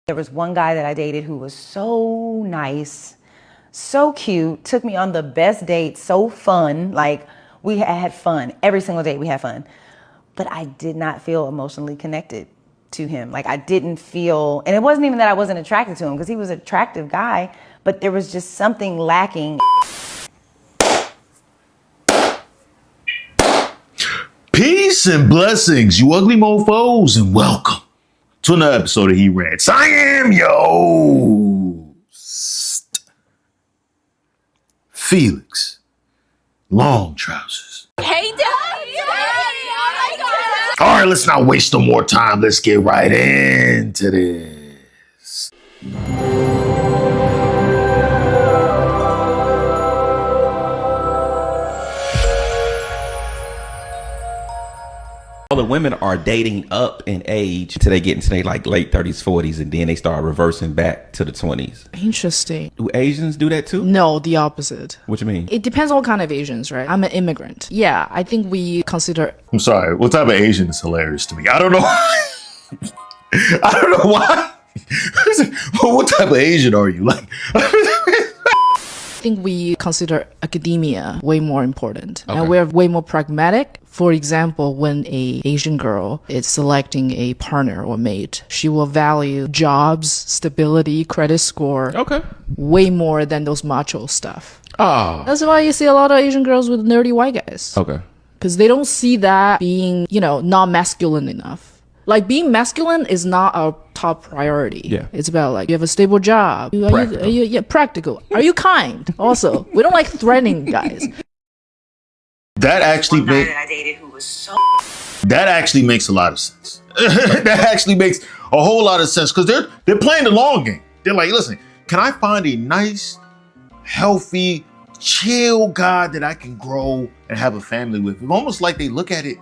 There was one guy that I dated who was so nice, so cute, took me on the best date, so fun. Like, we had fun. Every single date we had fun. But I did not feel emotionally connected to him. Like, I didn't feel, and it wasn't even that I wasn't attracted to him, because he was an attractive guy, but there was just something lacking. Peace and blessings, you ugly mofos, and welcome to another episode of He Rants. I am your host, Felix Long Trousers. Hey, Daddy! All right, let's not waste no more time. Let's get right into this. All the women are dating up in age till they get into their like late 30s, 40s, and then they start reversing back to the 20s. Interesting. Do Asians do that too? No, the opposite. What you mean? It depends on what kind of Asians, right? I'm an immigrant. Yeah, I think we consider... I'm sorry, what type of Asian is hilarious to me? I don't know. I don't know why. What type of Asian are you? Like, I think we consider academia way more important. Okay. And we're way more pragmatic. For example, when a Asian girl is selecting a partner or mate, she will value jobs, stability, credit score Okay. way more than those macho stuff. Oh. That's why you see a lot of Asian girls with nerdy white guys. Okay. Because they don't see that being, not masculine enough. Like, being masculine is not our top priority. Yeah. It's about, like, you have a stable job. Practical. Practical. Are you kind? Also, we don't like threatening guys. that actually Guy makes that I dated who was so... that actually makes a lot of sense. That actually makes a whole lot of sense because they're playing the long game. They're like, listen, can I find a nice, healthy, chill guy that I can grow and have a family with? It's almost like they look at it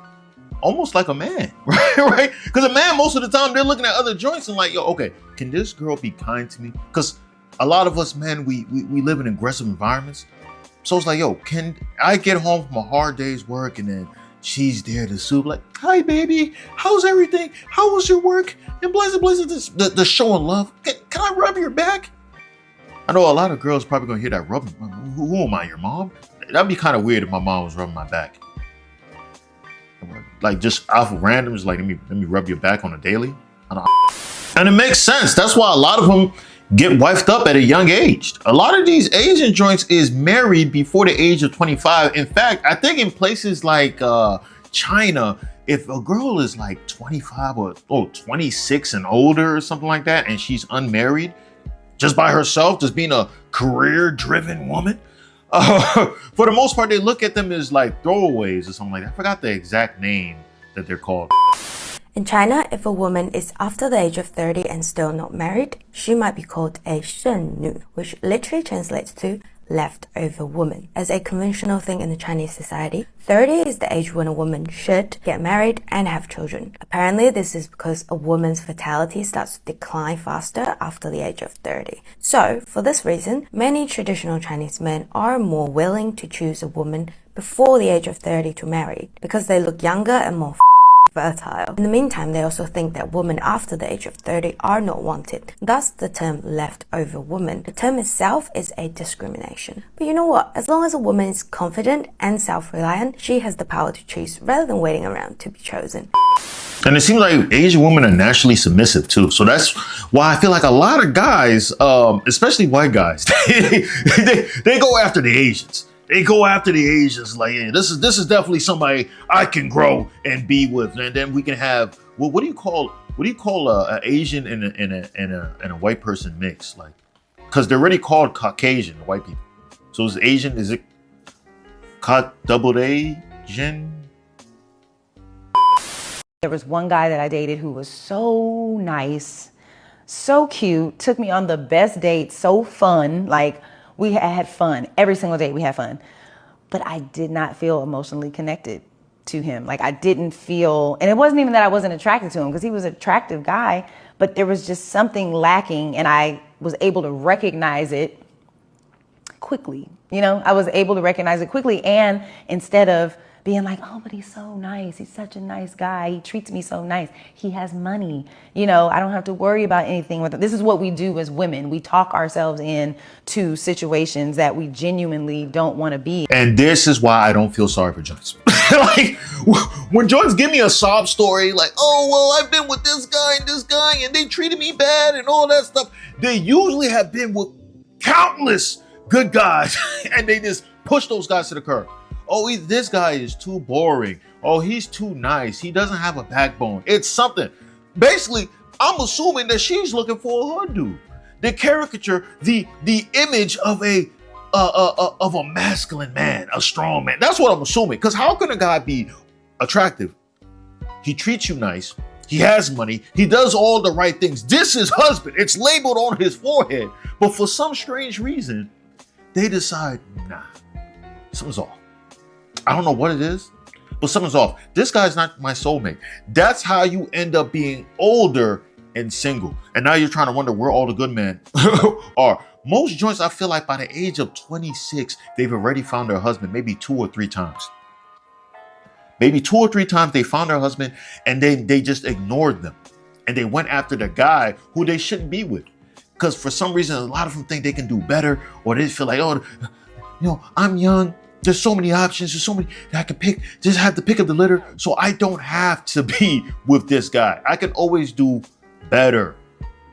almost like a man, right? Because a man, most of the time, they're looking at other joints and like, yo, okay, can this girl be kind to me? Because a lot of us men, we live in aggressive environments. So it's like, yo, can I get home from a hard day's work and then she's there to soothe, like, hi, baby, how's everything? How was your work? And blessed, the showing love. Can I rub your back? I know a lot of girls probably gonna hear that rubbing. Who am I, your mom? That'd be kind of weird if my mom was rubbing my back. Like, just off of random, just like, let me rub your back on a daily. And it makes sense. That's why a lot of them get wifed up at a young age. A lot of these Asian joints is married before the age of 25. In fact, I think in places like China, if a girl is like 25 or 26 and older or something like that, and she's unmarried, just by herself, just being a career-driven woman, for the most part, they look at them as like throwaways or something like that. I forgot the exact name that they're called. In China, if a woman is after the age of 30 and still not married, she might be called a 剩女, which literally translates to leftover woman. As a conventional thing in the Chinese society, 30 is the age when a woman should get married and have children. Apparently, this is because a woman's fertility starts to decline faster after the age of 30. So, for this reason, many traditional Chinese men are more willing to choose a woman before the age of 30 to marry, because they look younger and more fertile. In the meantime, they also think that women after the age of 30 are not wanted. Thus, the term leftover woman. The term itself is a discrimination. But you know what? As long as a woman is confident and self-reliant, she has the power to choose rather than waiting around to be chosen. And it seems like Asian women are naturally submissive too. So that's why I feel like a lot of guys, especially white guys, they go after the Asians. They go after the Asians like, yeah, this is definitely somebody I can grow and be with, and then we can have what do you call a Asian and a white person mix, like, because they're already called Caucasian, white people. So is Asian, is it double Asian? There was one guy that I dated who was so nice, so cute, took me on the best date, so fun. Like, we had fun. Every single date we had fun. But I did not feel emotionally connected to him. Like, I didn't feel, and it wasn't even that I wasn't attracted to him, because he was an attractive guy, but there was just something lacking, and I was able to recognize it quickly. I was able to recognize it quickly, and instead of being like, oh, but he's so nice. He's such a nice guy. He treats me so nice. He has money. You know, I don't have to worry about anything with it. This is what we do as women. We talk ourselves into situations that we genuinely don't want to be. And this is why I don't feel sorry for joints. Like, when joints give me a sob story, like, oh, well, I've been with this guy, and they treated me bad and all that stuff. They usually have been with countless good guys, and they just push those guys to the curb. Oh, this guy is too boring. Oh, he's too nice. He doesn't have a backbone. It's something. Basically, I'm assuming that she's looking for a hood dude. The caricature, the image of a masculine man, a strong man. That's what I'm assuming. Because how can a guy be attractive? He treats you nice. He has money. He does all the right things. This is husband. It's labeled on his forehead. But for some strange reason, they decide, nah, something's off. I don't know what it is, but something's off. This guy's not my soulmate. That's how you end up being older and single. And now you're trying to wonder where all the good men are. Most joints, I feel like by the age of 26, they've already found their husband maybe 2 or 3 times. Maybe 2 or 3 times they found their husband and then they just ignored them. And they went after the guy who they shouldn't be with. Because for some reason, a lot of them think they can do better, or they feel like, oh, you know, I'm young. There's so many options. There's so many that I can pick. Just have to pick up the litter. So I don't have to be with this guy. I can always do better.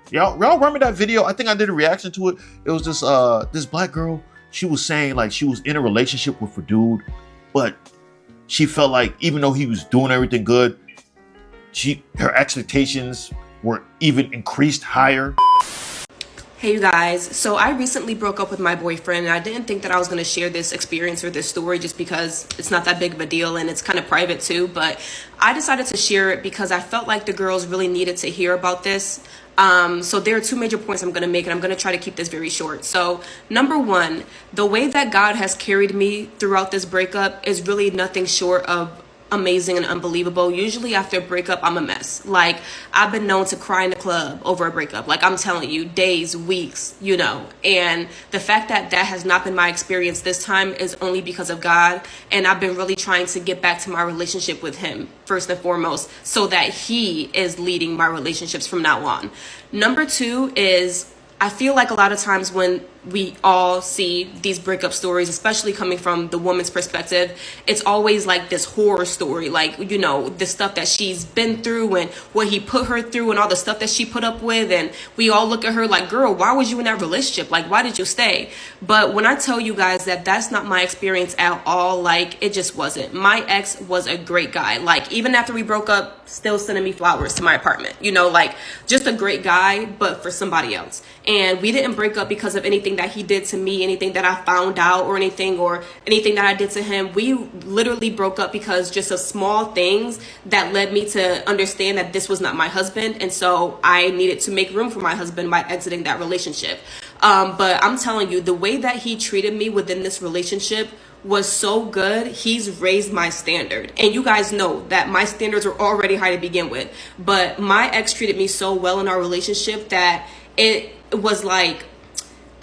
Y'all remember that video? I think I did a reaction to it. It was this black girl. She was saying like she was in a relationship with a dude, but she felt like even though he was doing everything good, her expectations were even increased higher. Hey you guys, so I recently broke up with my boyfriend, and I didn't think that I was going to share this experience or this story just because it's not that big of a deal and it's kind of private too, but I decided to share it because I felt like the girls really needed to hear about this. So there are 2 major points I'm going to make, and I'm going to try to keep this very short. So number 1, the way that God has carried me throughout this breakup is really nothing short of amazing and unbelievable. Usually after a breakup, I'm a mess. Like, I've been known to cry in the club over a breakup. Like, I'm telling you, days, weeks, you know. And the fact that that has not been my experience this time is only because of God. And I've been really trying to get back to my relationship with him, first and foremost, so that he is leading my relationships from now on. Number 2 is, I feel like a lot of times when we all see these breakup stories, especially coming from the woman's perspective, it's always like this horror story, like, you know, the stuff that she's been through and what he put her through and all the stuff that she put up with. And we all look at her like, girl, why was you in that relationship? Like, why did you stay? But when I tell you guys that that's not my experience at all, like, it just wasn't. My ex was a great guy. Like, even after we broke up, still sending me flowers to my apartment, you know, like, just a great guy, but for somebody else. And we didn't break up because of anything that he did to me, anything that I found out or anything that I did to him. We literally broke up because just of small things that led me to understand that this was not my husband. And so I needed to make room for my husband by exiting that relationship. But I'm telling you, the way that he treated me within this relationship was so good. He's raised my standard. And you guys know that my standards are already high to begin with. But my ex treated me so well in our relationship that it was like,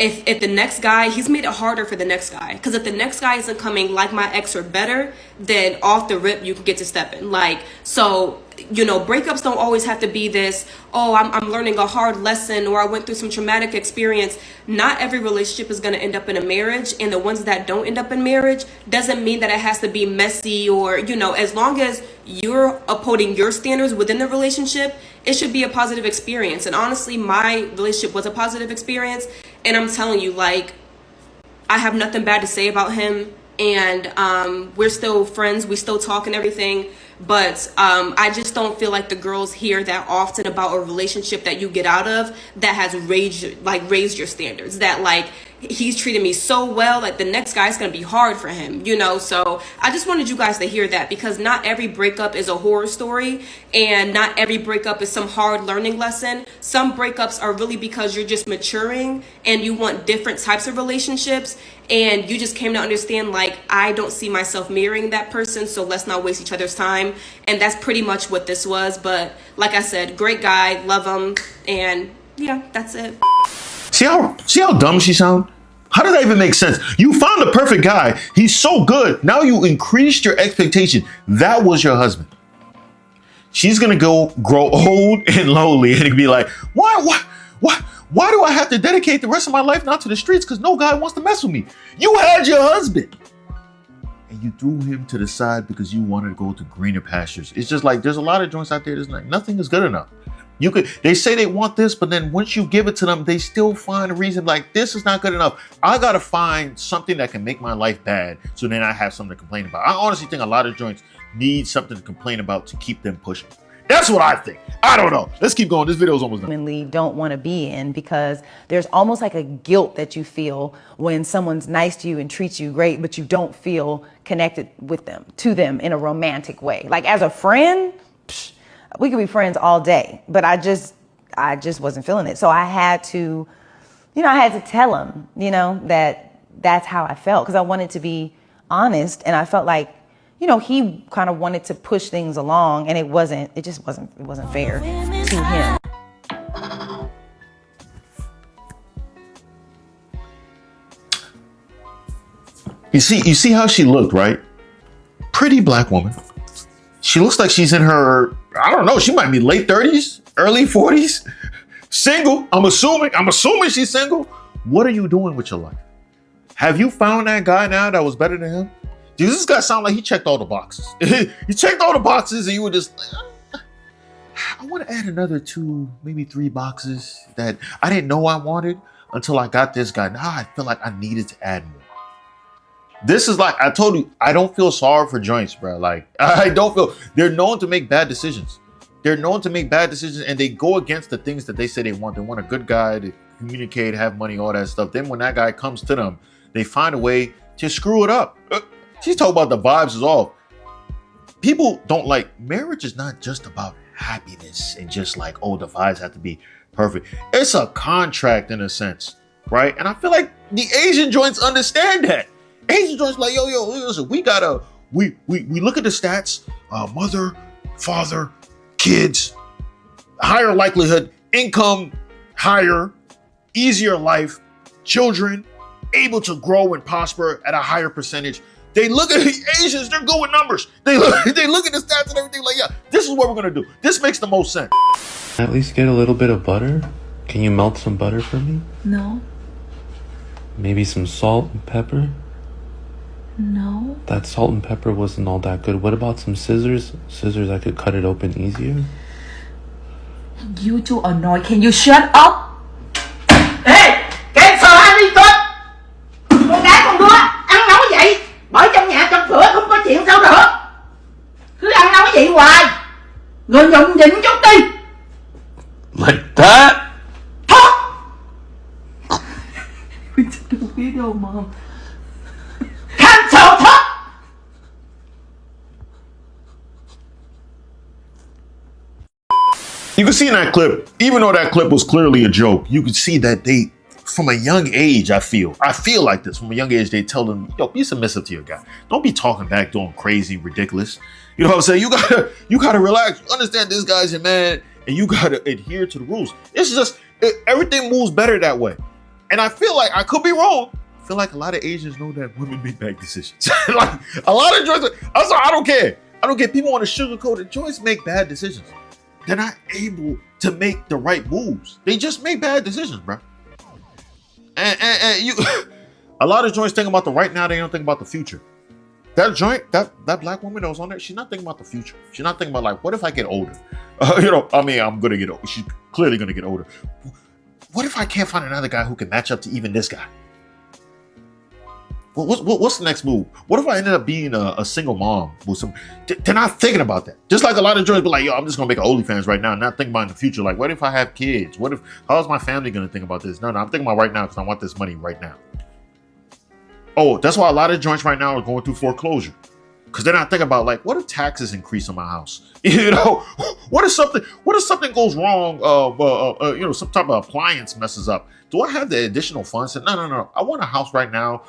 if the next guy, he's made it harder for the next guy. Because if the next guy isn't coming like my ex or better, then off the rip, you can get to stepping. Like, so, you know, breakups don't always have to be this, oh, I'm learning a hard lesson, or I went through some traumatic experience. Not every relationship is going to end up in a marriage. And the ones that don't end up in marriage doesn't mean that it has to be messy, or, you know, as long as you're upholding your standards within the relationship, it should be a positive experience. And honestly, my relationship was a positive experience. And I'm telling you, like, I have nothing bad to say about him. And we're still friends. We still talk and everything. But I just don't feel like the girls hear that often about a relationship that you get out of that has raised your standards. That, like, he's treated me so well, like the next guy's gonna be hard for him, you know. So I just wanted you guys to hear that, because not every breakup is a horror story, and not every breakup is some hard learning lesson. Some breakups are really because you're just maturing and you want different types of relationships, and you just came to understand, like, I don't see myself marrying that person, so let's not waste each other's time. And that's pretty much what this was. But like I said, great guy, love him, and yeah, that's it. See how dumb she sound? How does that even make sense? You found the perfect guy. He's so good. Now you increased your expectation. That was your husband. She's gonna grow old and lonely and be like, why do I have to dedicate the rest of my life now to the streets? Because no guy wants to mess with me. You had your husband. And you threw him to the side because you wanted to go to greener pastures. It's just like there's a lot of joints out there that's like nothing is good enough. They say they want this, but then once you give it to them, they still find a reason like this is not good enough. I gotta find something that can make my life bad, so then I have something to complain about. I honestly think a lot of joints need something to complain about to keep them pushing. That's what I think. I don't know. Let's keep going. This video is almost done. Genuinely don't want to be in, because there's almost like a guilt that you feel when someone's nice to you and treats you great, but you don't feel connected with them, to them in a romantic way. Like as a friend, we could be friends all day, but I just wasn't feeling it. So I had to, tell him, that that's how I felt, because I wanted to be honest, and I felt like, he kind of wanted to push things along, and it wasn't fair to him. You see how she looked, right? Pretty black woman. She looks like she's in her, I don't know, she might be late 30s, early 40s. Single, I'm assuming she's single. What are you doing with your life? Have you found that guy now that was better than him? Dude, this guy sounded like he checked all the boxes. He checked all the boxes and you were just like, I want to add another 2, maybe 3 boxes that I didn't know I wanted until I got this guy. Now I feel like I needed to add more. This is like, I told you, I don't feel sorry for joints, bro. Like, they're known to make bad decisions. They're known to make bad decisions, and they go against the things that they say they want. They want a good guy to communicate, have money, all that stuff. Then when that guy comes to them, they find a way to screw it up. She's talking about the vibes is off. People don't like, marriage is not just about happiness and just like, oh, the vibes have to be perfect. It's a contract in a sense, right? And I feel like the Asian joints understand that. Asian joints like, yo, listen, we look at the stats, mother, father, kids, higher likelihood, income higher, easier life, children, able to grow and prosper at a higher percentage. They look at the Asians, they're good with numbers. They look at the stats and everything like, yeah, this is what we're gonna do. This makes the most sense. At least get a little bit of butter. Can you melt some butter for me? No. Maybe some salt and pepper? No. That salt and pepper wasn't all that good. What about some scissors? Scissors, I could cut it open easier. You two are annoying. Can you shut up? Ê! Cái sờ ăn đi con! Con gái con đứa ăn nói vậy. Bởi trong nhà trong cửa không có chuyện sao được. Cứ ăn nói vậy hoài. Rồi nhụng nhịn chút đi. Like that? Thôi! Mình chưa được biết đâu mà. Cancel thôi! You can see in that clip, even though that clip was clearly a joke, you can see that they, from a young age, I feel like this. From a young age, they tell them, yo, be submissive to your guy. Don't be talking back, doing crazy, ridiculous. You know what I'm saying? You gotta relax. Understand this guy's your man, and you gotta adhere to the rules. It's just, everything moves better that way. And I feel like, I could be wrong, I feel like a lot of Asians know that women make bad decisions. Like, a lot of joints, I don't care. People want to sugarcoat it. Joints make bad decisions. They're not able to make the right moves. They just make bad decisions, bro. And you, a lot of joints think about the right now. They don't think about the future. That joint, that black woman that was on there, she's not thinking about the future. She's not thinking about like, what if I get older? I'm gonna get older. She's clearly gonna get older. What if I can't find another guy who can match up to even this guy? What's the next move? What if I ended up being a single mom with some? They're not thinking about that. Just like a lot of joints be like, yo, I'm just gonna make an OnlyFans right now, not thinking about in the future. Like, what if I have kids? How's my family gonna think about this? No, I'm thinking about right now because I want this money right now. Oh, that's why a lot of joints right now are going through foreclosure. Because they're not thinking about like, what if taxes increase on my house? You know, what if something goes wrong? Some type of appliance messes up. Do I have the additional funds? No. I want a house right now.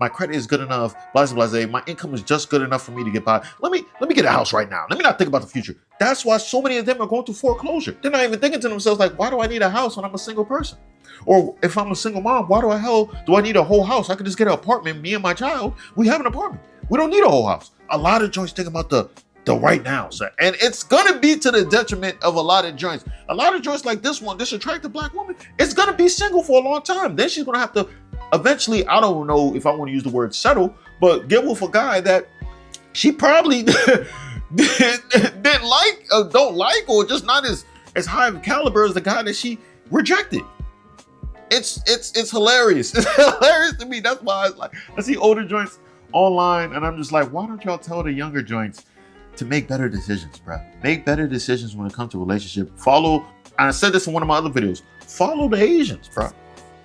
My credit is good enough. Blah, blah, blah. My income is just good enough for me to get by. Let me get a house right now. Let me not think about the future. That's why so many of them are going through foreclosure. They're not even thinking to themselves like, why do I need a house when I'm a single person? Or if I'm a single mom, why the hell do I need a whole house? I could just get an apartment, me and my child. We have an apartment. We don't need a whole house. A lot of joints think about the right now, sir. And it's gonna be to the detriment of a lot of joints. A lot of joints like this one, this attractive black woman, it's gonna be single for a long time. Then she's gonna have to eventually, I don't know if I want to use the word settle, but get with a guy that she probably didn't like, or don't like, or just not as high of a caliber as the guy that she rejected. It's hilarious. It's hilarious to me. That's why I see older joints online, and I'm just like, why don't y'all tell the younger joints to make better decisions, bro? Make better decisions when it comes to relationship. Follow, and I said this in one of my other videos, follow the Asians, bro.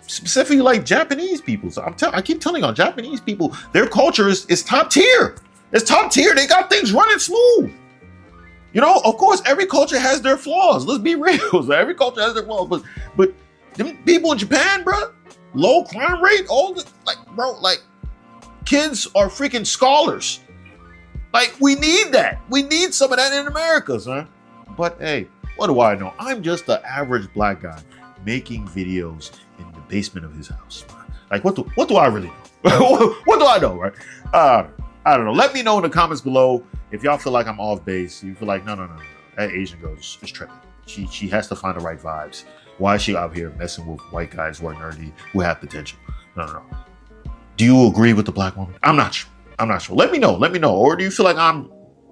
Specifically like Japanese people. So I keep telling y'all, Japanese people, their culture is top tier. It's top tier. They got things running smooth. You know, of course, every culture has their flaws. Let's be real. So every culture has their flaws. But them people in Japan, bro, low crime rate, all the, like, kids are freaking scholars. Like, we need that. We need some of that in America, son. But hey, what do I know? I'm just the average black guy making videos in the basement of his house. Like, what do I really know? What do I know, right? I don't know. Let me know in the comments below if y'all feel like I'm off base. You feel like, no. That Asian girl is tripping. She has to find the right vibes. Why is she out here messing with white guys who are nerdy, who have potential? No. Do you agree with the black woman? I'm not sure. Let me know. Or do you feel like I'm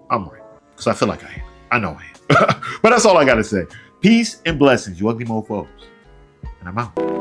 right? Because I feel like I am. I know I am. But that's all I got to say. Peace and blessings, you ugly mofos. And I'm out.